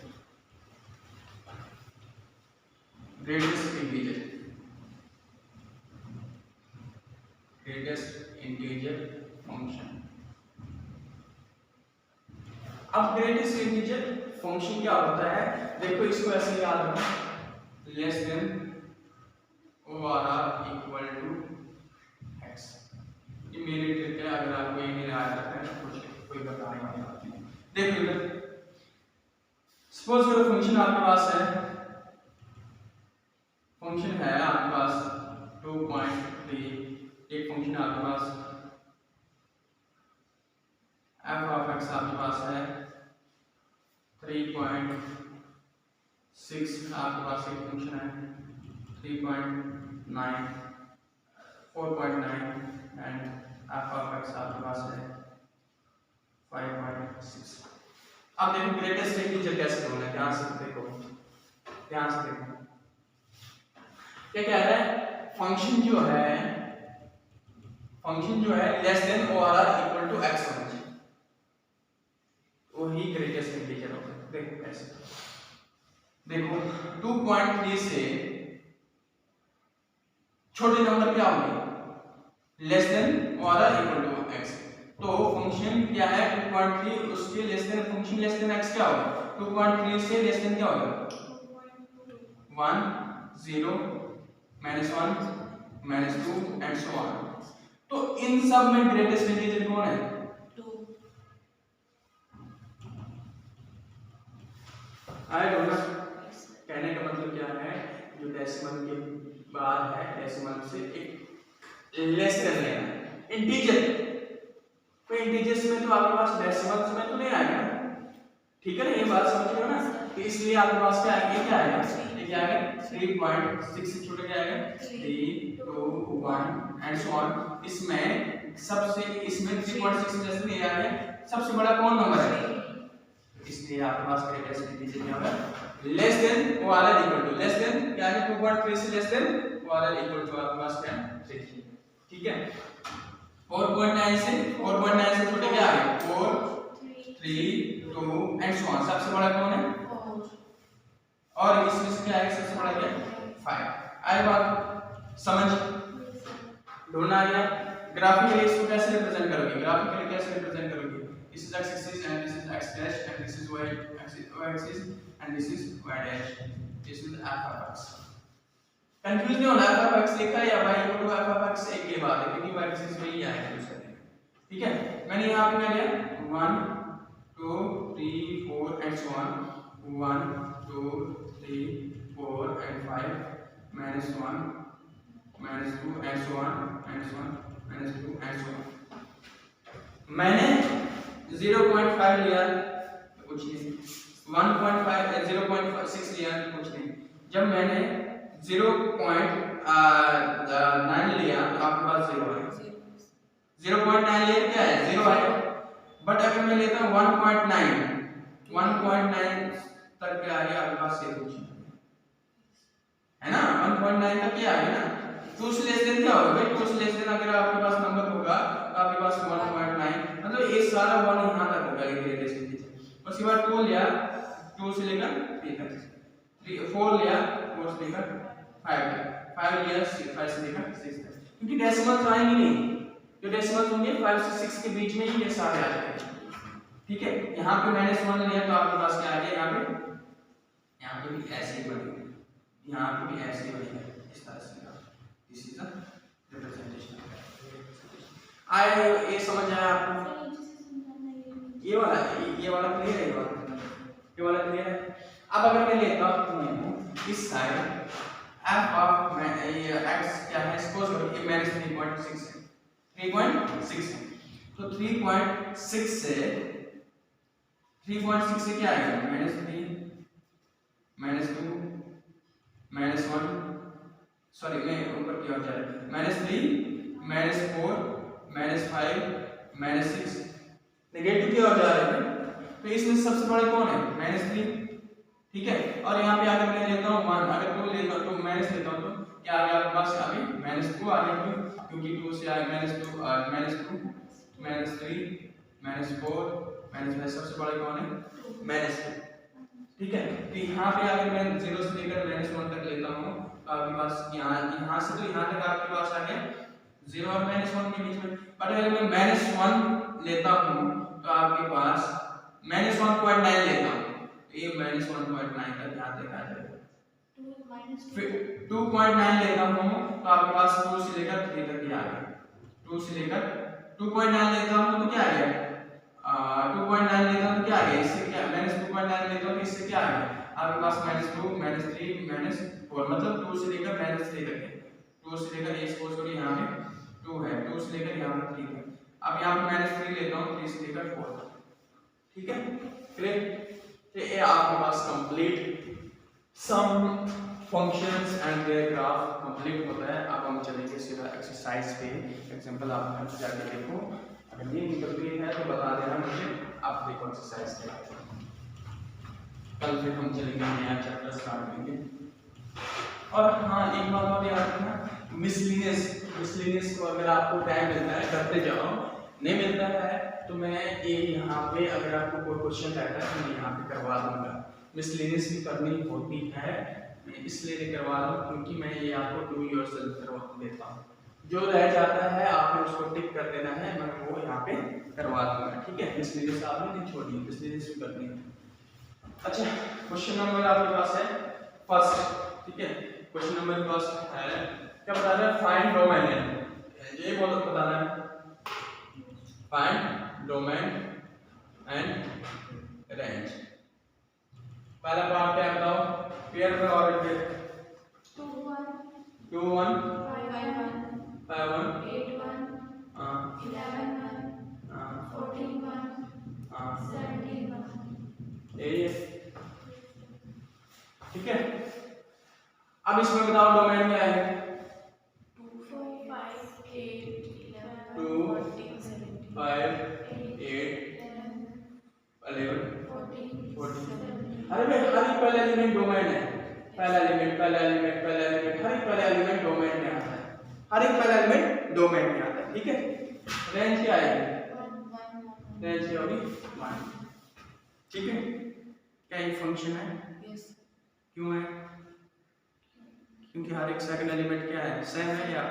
Speaker 1: greatest integer, greatest integer function. अब ग्रेटेस्ट इंटीजर फंक्शन क्या होता है, देखो इसको ऐसे याद रखो, less than or equal to x, ये मेरे ट्रिक है, अगर आपको ये नहीं याद रखना है तो कोई बताने वाला नहीं। देखो इधर सपोज करो फंक्शन आपके पास है, फंक्शन है आपके पास 2.3, एक फंक्शन आपके पास f ऑफ x आपके पास है 3.6, आपके पास एक फंक्शन है 3.9, 4.9 एंड f ऑफ x आपके पास है 5.6। अब देखो ग्रेटेस्ट इंटीजर कैसे ढूंढना है, ध्यान से देखो, ध्यान से देखो क्या कह रहा है, फंक्शन जो है लेस देन और इक्वल टू x होना चाहिए, ही ग्रेटेस्ट इंटीजर होगा। देखो कैसे, देखो 2.3 से छोटे नंबर क्या होंगे, लेस देन और इक्वल टू एक्स। तो फंक्शन क्या है 2.3, उसके less than, function less than x क्या होगा, 2.3 से लेस देन क्या होगा 1 0 -1 -2 एंड सो ऑन। तो इन सब में ग्रेटेस्ट इंटीजर कौन है,
Speaker 2: 2।
Speaker 1: I don't know. कहने का मतलब क्या है, जो डेसिमल के बाद है, डेसिमल से एक लेस देन लेना है। इंटीजर, कोई इंटीजर्स में तो आपके पास डेसिमल्स में तो नहीं आएगा, ठीक है ना, ये बात समझ रहे हो ना। तो इसलिए आपके पास क्या आएगा, क्या आएगा, ये क्या आएगा 3.6 से छोटा क्या आएगा 3 2 1 एंड सो ऑन। इसमें सबसे, इसमें 3.6 से लेस देन ये आ गया, सबसे बड़ा कौन नंबर है, इसलिए आपके पास ग्रेटेस्ट इंटीजर क्या होगा, लेस देन और इक्वल टू, लेस देन क्या है 2.3 से लेस देन और इक्वल टू आपके पास क्या है 3, ठीक है। 4.9 से छोटे क्या आ गए 4 3 2 एंड सो ऑन। सबसे बड़ा कौन है
Speaker 2: 4।
Speaker 1: और इसमें से क्या है सबसे बड़ा क्या है 5। आई बात समझ, ढूंढना आ गया। ग्राफिकली इसको कैसे रिप्रेजेंट करोगे, ग्राफिकली कैसे रिप्रेजेंट करोगे, this is x axis and this is x dash and this is y axis and this is y dash, this is f of x। Confuse नहीं होना, f of x लिखा है या y equal to f of x एक ही बात है, क्योंकि y axis में ही आएगा दूसरा, ठीक है। मैंने यहाँ पे क्या लिया 1 2 3 4 and so on, 1 2 3 4 and 5 -1 -2 and so on -2 and so on. मैंने 0.5 लिया कुछ नहीं, 1.5 0.6 लिया कुछ नहीं। जब मैंने 0.9 लिया तो आपके पास 0 है, 0.9 लिया क्या है 0 है। बट अगर मैं लेता हूँ 1.9 तक क्या आ गया आपके पास, ये कुछ है ना, 1.9 तक क्या आ गया ना। 2 से लेस देन क्या होगा भाई, 2 से लेस देन अगर आपके पास नंबर होगा तो आपके पास 1.9, मतलब ये सारा 1 यहाँ तक होगा ये ग्रेटेस्ट इंटीजर। उसके बाद 2 लिया, 2 से लेकर 3 तक, 4 लिया, 4 से लेकर 5 लिया, 5 से लेकर 6 तक, क्योंकि डेसिमल्स आएंगे नहीं, जो डेसिमल्स होंगे 5 से 6 के बीच में ही ये सारे आ जाएंगे, ठीक है। यहाँ पे -1 लिया तो आपके पास क्या आ गया, यहाँ पे भी ऐसे ही बनेगा, यहाँ पे भी ऐसे ही बनेगा, इस तरह से। This is the representation. आए ये समझ आया आपको, ये वाला क्लियर है, ये वाला क्लियर है। अब अगर मैं लेता हूँ इस साइड f ऑफ ये x क्या है, सपोज करो ये -3.6 है, 3.6 है, तो 3.6 से क्या आएगा -3 -2 -1, सॉरी मैं ऊपर की ओर जा रहा है, -3 -4 -5 -6, नेगेटिव की ओर जा रहे हैं। तो इसमें सबसे बड़े कौन है -3, ठीक है। और यहाँ पे अगर मैं लेता हूँ 1, अगर 2 लेता हूँ तो माइनस लेता हूँ तो क्या आ गया आपके पास, अभी -2 आ गया, क्योंकि 2 से आया -2 -3 -4 सबसे बड़ा कौन है -2, ठीक है। तो यहाँ पे अगर मैं 0 से लेकर -1 तक लेता हूँ तो आपके पास यहाँ से तो यहाँ तक आपके पास आ गया 0 और -1 के बीच में। बट अगर मैं -1 लेता हूँ तो आपके पास -1.9 लेता हूँ तो ये -1.9 तक यहाँ तक आ जाएगा। 2.9 लेता हूँ तो आपके पास 2 से लेकर 3 तक आ गया, 2 से लेकर 2.9 लेता हूँ तो क्या आ गया, 2.9 लेता हूँ तो क्या आ गया, इससे क्या -2.9 लेता हूँ तो इससे क्या आ गया आपके पास -2 -3 -4, मतलब 2 से लेकर -3 तक है। 2 से लेकर ये सपोज करो यहाँ पे 2 है, 2 से लेकर यहाँ पे 3 है। अब यहाँ पे -3 लेता हूँ 3 से लेकर 4 तक, ठीक है क्लियर। तो ये आपके पास complete sum functions and their graph complete होता है। अब हम चलेंगे सीधा एक्सरसाइज पे, एग्जांपल आप घर जाके देखो, अगर ये निकलती है तो बता देना मुझे, आप देखो एक्सरसाइज के। कल फिर हम चलेंगे नया चैप्टर स्टार्ट करेंगे। और हाँ एक बात और याद रखना, मिसलिनियस को अगर आपको टाइम मिलता है करते जाओ, नहीं मिलता है तो मैं ये यहाँ पे अगर आपको कोई क्वेश्चन रहता है तो मैं यहाँ पे करवा दूंगा। मिसलेनियस भी करनी होती है, मैं इसलिए नहीं करवा रहा हूँ क्योंकि मैं ये आपको डू योरसेल्फ करवा देता हूँ। जो रह जाता है आपने उसको टिक कर देना है, मैं वो यहाँ पे करवा दूंगा, ठीक है। मिसलेनियस आपने नहीं छोड़नी, मिसलेनियस भी करनी है। अच्छा, क्वेश्चन नंबर आपके पास है फर्स्ट, ठीक है। क्वेश्चन नंबर फर्स्ट है, क्या बता रहा है? फाइंड डोमेन, ये बहुत बताना है। Find domain and range. पहला पार्ट क्या है बताओ? पेयर में और पेयर
Speaker 2: 2 1
Speaker 1: 2 1
Speaker 2: 5 1
Speaker 1: 5 1
Speaker 2: 8 1
Speaker 1: हां
Speaker 2: 11 1
Speaker 1: हां
Speaker 2: 14 1
Speaker 1: हां
Speaker 2: 17 1।
Speaker 1: ये ठीक है। अब इसमें बताओ डोमेन क्या है?
Speaker 2: 2 4 5 8 11
Speaker 1: 2
Speaker 2: 14 17
Speaker 1: 5 8 11 14। अरे भाई हर एक पहला एलिमेंट डोमेन है। पहला एलिमेंट हर एक पहला एलिमेंट डोमेन में आता है, हर एक पहला एलिमेंट डोमेन में आता है, ठीक है। रेंज क्या आएगी?
Speaker 2: 1 1
Speaker 1: रेंज क्या होगी? 1, ठीक है। क्या ये फंक्शन है?
Speaker 2: यस।
Speaker 1: क्यों है? क्योंकि हर एक सेकंड एलिमेंट क्या है? सेम है, या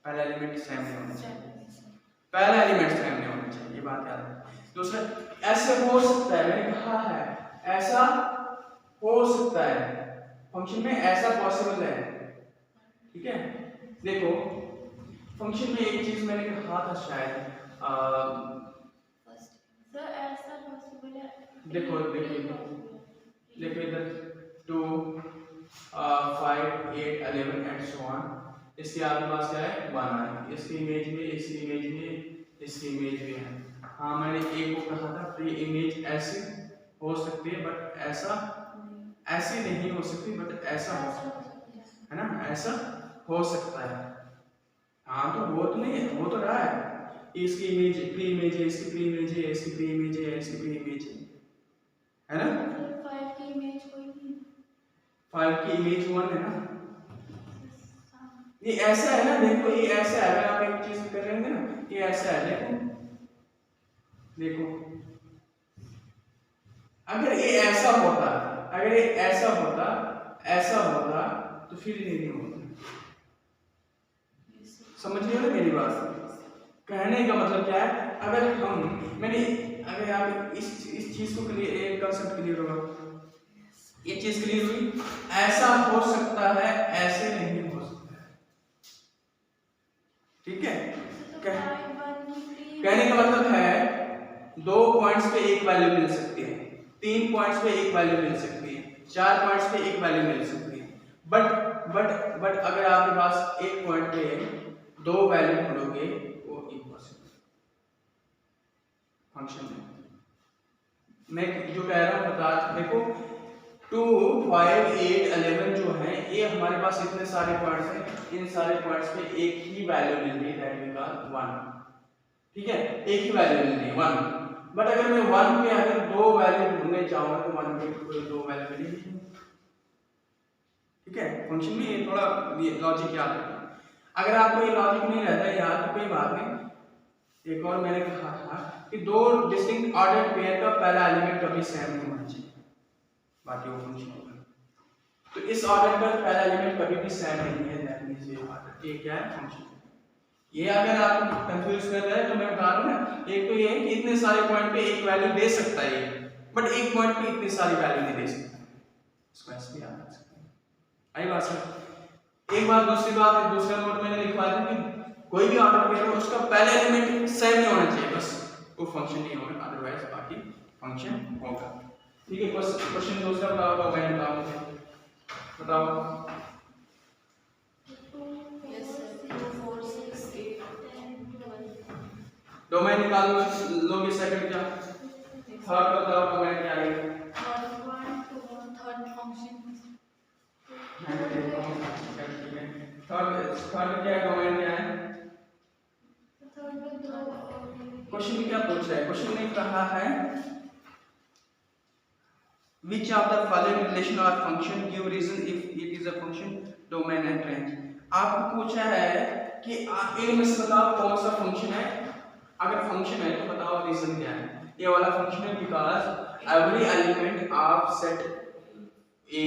Speaker 1: पहला एलिमेंट सेम नहीं होना चाहिए? पहला एलिमेंट सेम नहीं होना चाहिए, ये बात याद है। दूसरा, ऐसे हो सकता है, मैंने कहा है ऐसा हो सकता है, फंक्शन में ऐसा पॉसिबल है, ठीक है। देखो फंक्शन में एक चीज मैंने कहा था शायद,
Speaker 2: सर ऐसा पॉसिबल है।
Speaker 1: देखो इधर 2 5 8 11 एंड सो ऑन। इसके आपके पास क्या है? 1 है। इसकी इमेज में, इसकी इमेज में, इसकी इमेज में है। हाँ, मैंने एक को कहा था प्री इमेज ऐसी हो सकती है, बट ऐसी नहीं हो सकती, बट ऐसा हो सकता है ना, ऐसा हो सकता है। हाँ, तो वो तो नहीं है, वो तो रहा है। इसकी इमेज प्री इमेज है, इसकी प्री इमेज है, इसकी प्री इमेज है, इसकी प्री इमेज है ना।
Speaker 2: 5 की इमेज कोई नहीं।
Speaker 1: 5 की इमेज 1 है ना। ये ऐसा है ना, देखो ये ऐसा है। अगर आप एक चीज करेंगे ना, ये ऐसा है, देखो अगर ये ऐसा होता, अगर ये ऐसा होता तो फिर ये नहीं होता। समझ रहे हो ना मेरी बात? कहने का मतलब क्या है? अगर आप इस चीज को क्लियर, कंसेप्ट क्लियर होगा, ये चीज क्लियर हुई। ऐसा हो सकता है, ऐसे नहीं हो सकता है, ठीक है। कहने का मतलब है 2 पॉइंट्स पे एक वैल्यू मिल सकती है, 3 पॉइंट्स पे एक वैल्यू मिल सकती है, 4 पॉइंट्स पे एक वैल्यू मिल सकती है, बट अगर आपके पास एक पॉइंट पे 2 वैल्यू ढूंढोगे, वो इम्पॉसिबल फंक्शन में। मैं जो कह रहा हूं बता, देखो 2 5 8 11 जो है, ये हमारे पास इतने सारे पॉइंट्स हैं, इन सारे पॉइंट्स पे एक ही वैल्यू मिल रही है, दैट वी कॉल 1, ठीक है। एक ही वैल्यू मिल रही है 1, बट अगर मैं 1 पे अगर 2 वैल्यू ढूंढने चाहूंगा तो 1 पे कोई 2 वैल्यू मिलेगी, ठीक है। फंक्शन में ये थोड़ा लॉजिक याद रखना। अगर आपको ये लॉजिक नहीं रहता है याद तो कोई बात नहीं। एक और मैंने कहा था कि 2 डिस्टिंक्ट ऑर्डर्ड पेयर का पहला एलिमेंट कभी सेम नहीं होना चाहिए, बाकी वो फंक्शन होगा। तो इस ऑर्डर का पहला एलिमेंट कभी भी सेम नहीं है, दैट मींस ये ऑर्डर, ये क्या है? फंक्शन। ये अगर आप कंफ्यूज कर रहे हैं तो मैं बता रहा हूं ना, एक तो ये है कि इतने सारे पॉइंट पे एक वैल्यू दे सकता है, बट एक पॉइंट पे इतनी सारी वैल्यू नहीं दे सकता, इसको ऐसे भी याद रख सकते हैं। आई बात सर? एक बात, दूसरी बात, दूसरा नोट मैंने लिखवा दिया कि कोई भी ऑर्डर पेयर हो उसका पहला एलिमेंट सेम नहीं होना चाहिए, बस वो फंक्शन नहीं होगा, अदरवाइज बाकी फंक्शन होगा, ठीक है। क्वेश्चन दूसरा बताओ, मैं बताओ। डोमेन निकाल लोगे, सेकंड क्या? थर्ड बताओ, डोमेन क्या है?
Speaker 2: Third function.
Speaker 1: थर्ड क्या है? डोमेन क्या है? क्वेश्चन क्या पूछ रहा है? क्वेश्चन ने कहा है which of the following relation or function give reason if it is a function, domain and range। आपको पूछा है कि इनमें से बताओ कौन सा फंक्शन है अगर फंक्शन है तो बताओ रीजन क्या है। ये वाला फंक्शन है because every element of set A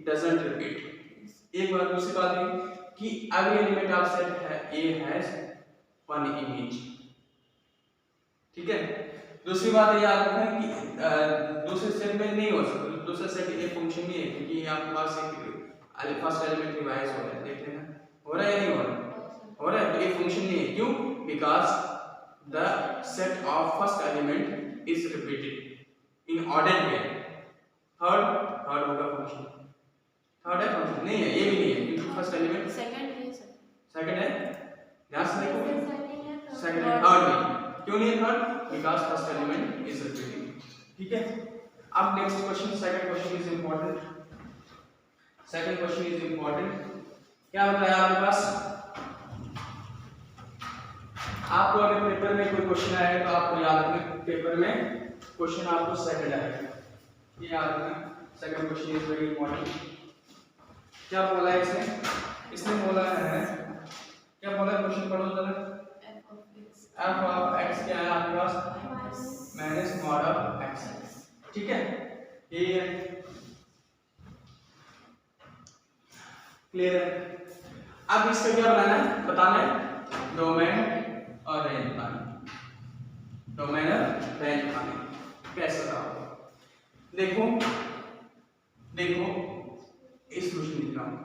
Speaker 1: doesn't repeat. एक बार दूसरी बात है कि एवरी एलिमेंट ऑफ सेट है ए हैज वन इमेज। ठीक है, दूसरी बात ये याद रखना कि दूसरे सेट में नहीं हो सकता, दूसरा सेट एक फंक्शन नहीं है क्योंकि आपके पास एक फर्स्ट एलिमेंट रिवाइज हो रहा है, देख लेना हो रहा है या नहीं हो रहा, हो रहा है, तो ये फंक्शन नहीं है। क्यों? Because the set of first element is repeated in ordered way। Third होगा फंक्शन, थर्ड है फंक्शन नहीं है, ये भी नहीं है क्योंकि फर्स्ट एलिमेंट सेकंड है, ध्यान से देखो सेकंड है, थर्ड नहीं। क्यों नहीं है third? Because first element is repeating. ठीक है, अब next question, second question is important. Second question is important. क्या होता है आपके पास, आपको अगर पेपर में कोई क्वेश्चन आए तो आपको याद रखना पेपर में क्वेश्चन आपको सेकंड आएगा, ये याद रखना। Second question is very important. क्या बोला है इसने बोला है, क्या बोला है क्वेश्चन पढ़ो जरा। f ऑफ x क्या है आपके पास, माइनस मॉड ऑफ x। ठीक है, ये क्लियर है। अब इसका क्या बनाना है, बताना है डोमेन और रेंज बतानी, डोमेन और रेंज बतानी। कैसे बताओ, देखो इस क्वेश्चन लिख रहा हूं,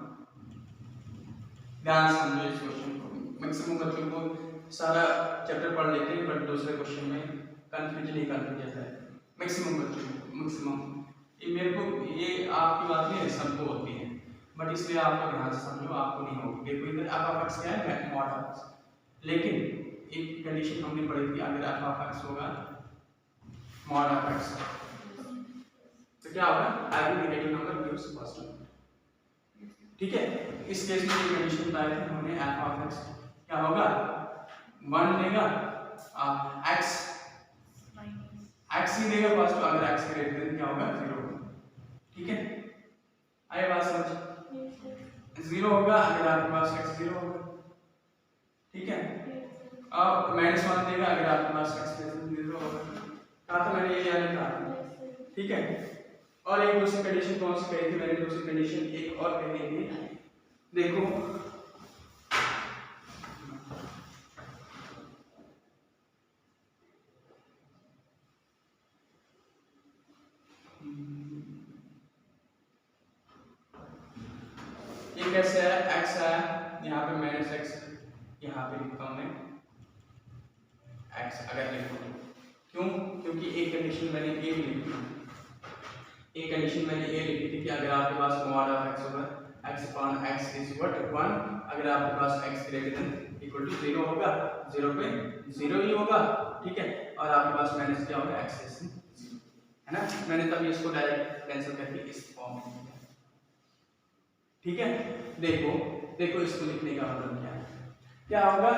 Speaker 1: ध्यान से समझो इस क्वेश्चन को। मैक्सिमम बच्चों को सारा चैप्टर पढ़ लेते हैं बट दूसरे क्वेश्चन में कंफ्यूजन ही जाता है मैक्सिमम बच्चों को। मैक्सिमम ये मेरे को, ये आपकी बात नहीं है, सबको होती है बट इसलिए आपको ध्यान से समझो, आपको नहीं होगी। देखो इधर f ऑफ x क्या है, मॉड ऑफ x, लेकिन एक कंडीशन हमने पढ़ी थी, अगर f ऑफ x होगा मॉड ऑफ x तो क्या होगा, every negative number gives positive. ठीक है, इस केस में ये कंडीशन बताई थी हमने, f ऑफ x क्या होगा 1 देगा, x ही देगा पॉजिटिव, अगर x ग्रेटर देन क्या होगा 0 होगा। ठीक है, आए बात समझ, 0 होगा अगर आपके पास x 0 होगा। ठीक है, अब -1 देगा अगर आपके पास x 0 होगा। कहा था मैंने, ये याद रखा। ठीक है, और एक दूसरी कंडीशन कौन सी कही थी मैंने, दूसरी कंडीशन एक और कही थी, देखो ये कैसे है, x है यहाँ पे -x, यहाँ पे लिखता हूँ मैं x अगर लिखूँ तो। क्यों? क्योंकि एक कंडीशन मैंने ये लिखी थी, एक कंडीशन मैंने ये लिखी थी कि अगर आपके पास मॉड ऑफ x होगा x upon x is what 1, अगर आपके पास x greater than equal to 0 होगा, 0 पे 0 ही होगा। ठीक है, और आपके पास माइनस क्या होगा, x लेस देन 0, है ना। मैंने तब इसको डायरेक्ट कैंसिल करके इस फॉर्म में लिखा। ठीक है, देखो इसको लिखने का मतलब क्या है, क्या होगा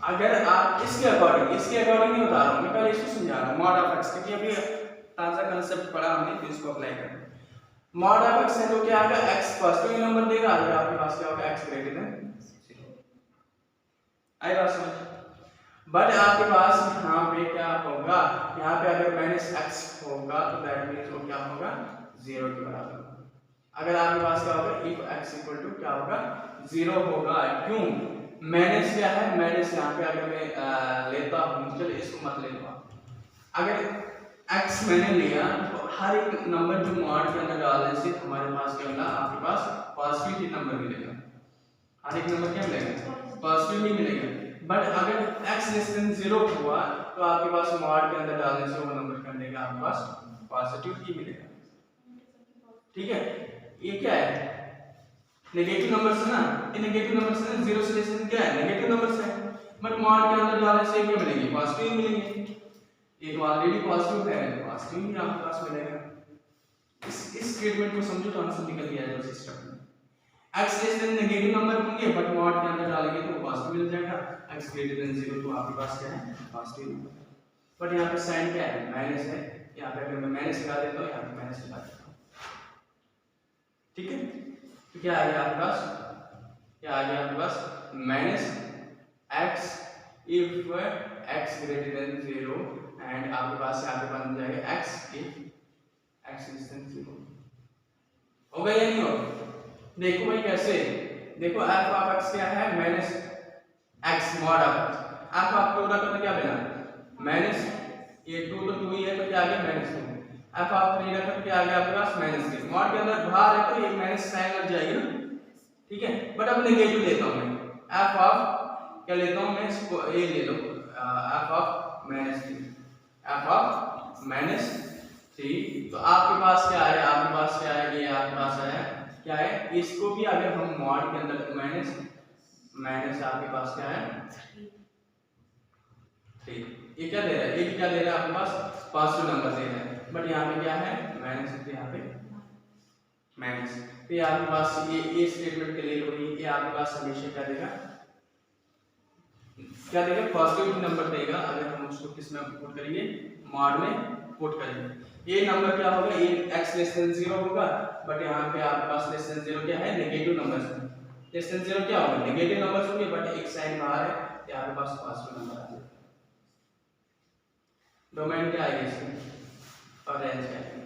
Speaker 1: अगर आप इसके अकॉर्डिंग नहीं बता रहा हूँ मैं, पहले इसको समझा रहा हूँ मॉड ऑफ x, क्योंकि अभी ताजा कांसेप्ट पढ़ा हमने तो इसको अप्लाई करना है। मॉड ऑफ x है तो क्या आएगा, x पॉजिटिव नंबर देगा, अगर आपके पास क्या होगा x ग्रेटर देन 0। आई बात समझ। बट आपके पास यहाँ पे क्या होगा, यहाँ पे अगर -x होगा तो दैट मींस वो क्या होगा 0 के बराबर। अगर आपके पास क्या होगा, इफ x इक्वल टू क्या होगा 0 होगा। क्यों? माइनस क्या है, माइनस यहाँ पे अगर मैं लेता हूँ, चलो इसको मत लेता, अगर x मैंने लिया तो हर एक नंबर जो मॉड के अंदर डालने से हमारे पास क्या मिला, आपके पास पॉजिटिव ही नंबर मिलेगा, हर एक नंबर क्या मिलेगा, पॉजिटिव ही मिलेगा। बट अगर x लेस देन 0 हुआ तो आपके पास मॉड के अंदर डालने से वो नंबर क्या मिलेगा, आपके पास पॉजिटिव ही मिलेगा। ठीक है, ये क्या है, नेगेटिव नंबर से ना, ये नेगेटिव नंबर से 0 से लेस देन क्या है, नेगेटिव नंबर से है, बट मॉड के अंदर डालने से क्या मिलेंगे, पॉजिटिव ही मिलेंगे। ये तो ऑलरेडी पॉजिटिव है, पॉजिटिव ही आपके पास मिलेगा। इस स्टेटमेंट को समझो तो आंसर निकल गया है सिस्टम में। x less than negative number होंगे बट मॉड के अंदर डालेंगे तो पॉजिटिव मिल जाएगा, x ग्रेटर देन 0 तो आपके पास क्या है, पॉजिटिव नंबर। बट यहाँ पे साइन क्या है, माइनस है, यहाँ पे अगर मैं माइनस लगा देता हूँ, यहाँ पे माइनस लगा देता हूँ। ठीक है, तो क्या आ गया आपके पास, क्या आ गया आपके पास, -x if x greater than 0 and आपके पास यहाँ पे बन जाएगा x if x less than 0। होगा या नहीं होगा? देखो भाई कैसे, देखो f ऑफ x क्या है minus x mod of f of 2 रखना क्या बना माइनस, ये 2 तो 2 ही है तो क्या आ गया माइनस 2, f ऑफ 3 रखना क्या आ गया आपके पास माइनस 3। मॉड के अंदर बाहर है तो ये माइनस साइन लग जाएगी ना, ठीक है। बट अब नेगेटिव लेता हूं मैं, f ऑफ क्या लेता हूं मैं इसको, ये ले लो f of minus 3, f of minus 3। तो आपके पास क्या है, आपके पास क्या है, ये आपके पास है क्या है, इसको भी अगर हम मॉड के अंदर माइनस माइनस आपके पास क्या है 3, ये क्या दे रहा है, ये क्या दे रहा है आपके पास पॉजिटिव नंबर दे रहा है, बट यहाँ पे क्या है माइनस, तो यहाँ पे माइनस। तो ये आपके पास ये स्टेटमेंट क्लियर हो गई। ये आपके पास हमेशा क्या देगा, क्या देगा पॉजिटिव नंबर देगा अगर हम उसको किस में पुट करेंगे मॉड में पुट करेंगे। ये नंबर क्या होगा, ये x लेस देन 0 होगा, बट यहाँ पे आपके पास लेस देन 0 क्या है नेगेटिव नंबर्स है, लेस देन 0 क्या होगा नेगेटिव नंबर्स होंगे, बट एक साइन बाहर है तो आपके पास पॉजिटिव नंबर आ जाएगा। डोमेन क्या आएगा इसमें और रेंज क्या है।